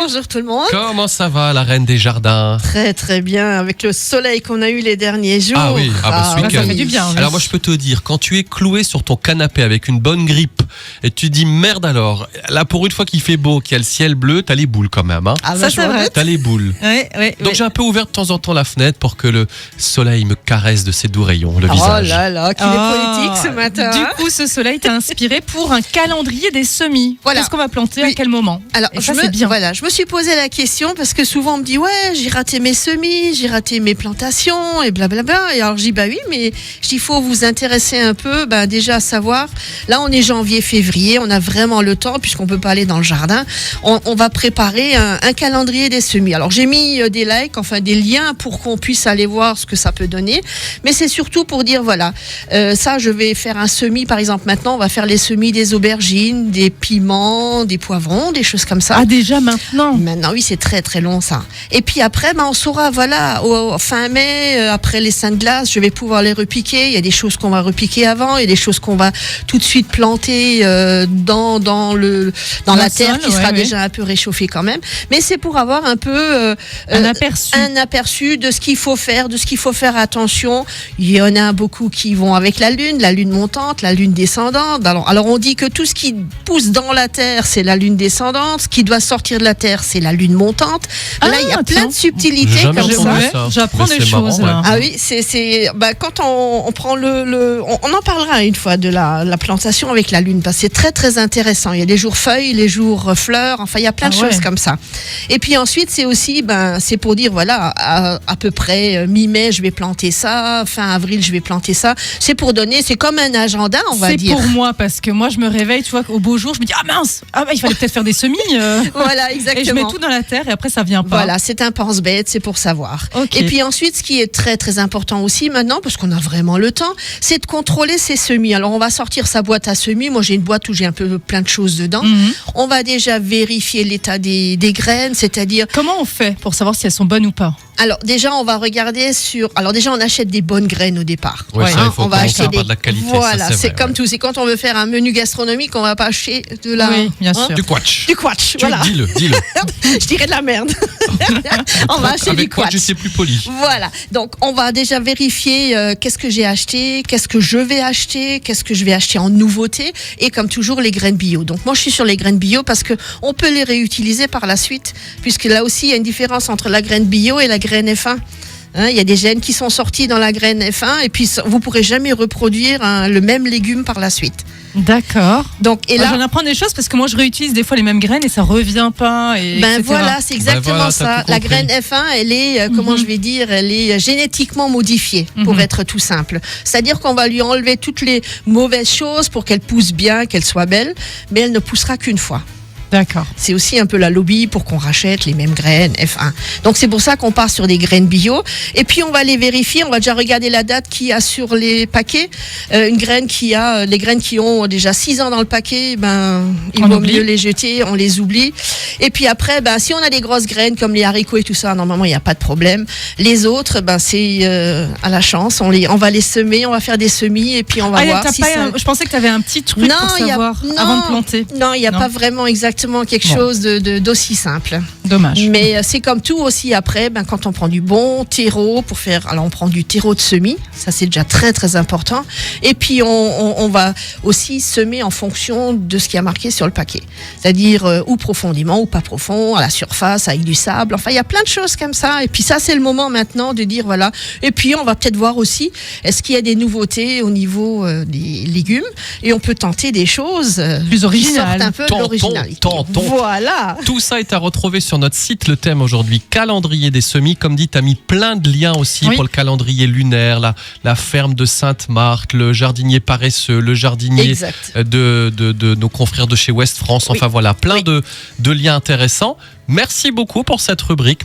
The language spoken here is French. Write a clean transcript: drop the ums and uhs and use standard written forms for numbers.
Bonjour tout le monde. Comment ça va, la reine des jardins? Très très bien, avec le soleil qu'on a eu les derniers jours. Ah oui, ce week-end. Ça fait du bien. Oui. Alors moi je peux te dire, quand tu es cloué sur ton canapé avec une bonne grippe et tu dis merde alors, là pour une fois qu'il fait beau, qu'il y a le ciel bleu, t'as les boules quand même. Hein. Ah Ça, c'est vrai. T'as les boules. Oui. Donc j'ai un peu ouvert de temps en temps la fenêtre pour que le soleil me caresse de ses doux rayons, le visage. Oh là là, qu'il est politique ce matin. Du coup, ce soleil t'a inspiré pour un calendrier des semis. Voilà. Qu'est-ce qu'on va planter à Oui. quel moment? Alors, Et ça, c'est bien. Voilà, je me suis posé la question parce que souvent on me dit ouais, j'ai raté mes semis, j'ai raté mes plantations et blablabla. Et alors je dis bah oui, mais il faut vous intéresser un peu, déjà à savoir. Là, on est janvier, février, on a vraiment le temps puisqu'on peut pas aller dans le jardin. On va préparer un calendrier des semis. Alors j'ai mis des likes, enfin des liens pour qu'on puisse aller voir ce que ça peut donner. Mais c'est surtout pour dire voilà, ça je vais faire un semis par exemple. Maintenant, on va faire les semis des aubergines, des piments, des poivrons, des choses comme ça. Ah, déjà maintenant? Maintenant, oui, c'est très très long ça. Et puis après, on saura, voilà, au fin mai, après les seins de glace, je vais pouvoir les repiquer. Il y a des choses qu'on va repiquer avant, il y a des choses qu'on va tout de suite planter dans la terre qui sera déjà un peu réchauffée quand même. Mais c'est pour avoir un peu un aperçu de ce qu'il faut faire, de ce qu'il faut faire attention. Il y en a beaucoup qui vont avec la lune montante, la lune descendante. Alors on dit que tout ce qui pousse dans la terre, c'est la lune descendante. Ce qui doit sortir de la terre, c'est la lune montante. Là, il y a plein de subtilités comme ça. J'apprends des choses. Marrant, Ah oui, quand on prend on en parlera une fois de la plantation avec la lune parce que c'est très très intéressant. Il y a les jours feuilles, les jours fleurs, enfin il y a plein de choses comme ça. Et puis ensuite c'est aussi c'est pour dire voilà à peu près mi-mai je vais planter ça, fin avril je vais planter ça. C'est pour donner, c'est comme un agenda on va dire. C'est pour moi parce que moi je me réveille, tu vois, au beau jour je me dis ah mince, il fallait peut-être faire des semis. Voilà exactement. Et je mets tout dans la terre et après ça vient pas. Voilà, c'est un pense-bête, c'est pour savoir. Okay. Et puis ensuite, ce qui est très très important aussi maintenant, parce qu'on a vraiment le temps, c'est de contrôler ses semis. Alors on va sortir sa boîte à semis. Moi j'ai une boîte où j'ai un peu plein de choses dedans. On va déjà vérifier l'état des graines, c'est-à-dire... Comment on fait pour savoir si elles sont bonnes ou pas? Alors déjà on va regarder Alors déjà on achète des bonnes graines au départ. Ouais, ça, il faut on va acheter par de la qualité. Voilà, ça, c'est comme tout. C'est quand on veut faire un menu gastronomique, on va pas acheter de la... Oui, bien sûr. Du quatsch. Du quatsch, voilà. Dis-le. Je dirais de la merde. On va acheter du quatsch. Je sais plus poli. Voilà. Donc, on va déjà vérifier qu'est-ce que j'ai acheté, qu'est-ce que je vais acheter, qu'est-ce que je vais acheter en nouveauté. Et comme toujours, les graines bio. Donc, moi, je suis sur les graines bio parce que on peut les réutiliser par la suite. Puisque là aussi, il y a une différence entre la graine bio et la graine F1. Il y a des gènes qui sont sortis dans la graine F1 et puis vous pourrez jamais reproduire le même légume par la suite. D'accord. Donc j'en apprends des choses parce que moi je réutilise des fois les mêmes graines et ça revient pas. Voilà, c'est exactement ça. La graine F1, elle est comment je vais dire, elle est génétiquement modifiée pour être tout simple. C'est-à-dire qu'on va lui enlever toutes les mauvaises choses pour qu'elle pousse bien, qu'elle soit belle, mais elle ne poussera qu'une fois. D'accord. C'est aussi un peu la lobby pour qu'on rachète les mêmes graines F1. Donc c'est pour ça qu'on part sur des graines bio. Et puis on va les vérifier. On va déjà regarder la date qu'il y a sur les paquets. Les graines qui ont déjà 6 ans dans le paquet, il vaut mieux les jeter. On les oublie. Et puis après, si on a des grosses graines comme les haricots et tout ça, normalement il n'y a pas de problème. Les autres, c'est à la chance. On va les semer. On va faire des semis et puis on va voir si Je pensais que tu avais un petit truc pour savoir avant de planter. Non, il n'y a pas vraiment exactement quelque chose d'aussi simple. Dommage. Mais c'est comme tout aussi après, quand on prend du bon terreau pour faire, alors on prend du terreau de semis, ça c'est déjà très très important. Et puis on va aussi semer en fonction de ce qui a marqué sur le paquet, c'est-à-dire ou profondément ou pas profond, à la surface avec du sable. Enfin il y a plein de choses comme ça. Et puis ça c'est le moment maintenant de dire voilà. Et puis on va peut-être voir aussi est-ce qu'il y a des nouveautés au niveau des légumes et on peut tenter des choses plus originales, qui sortent un peu de l'originalité. Voilà. Tout ça est à retrouver sur notre site. Le thème aujourd'hui, calendrier des semis. Comme dit, tu as mis plein de liens aussi pour le calendrier lunaire, la ferme de Sainte-Marthe, le jardinier paresseux, le jardinier de nos confrères de chez Ouest France. Enfin voilà, plein de liens intéressants. Merci beaucoup pour cette rubrique.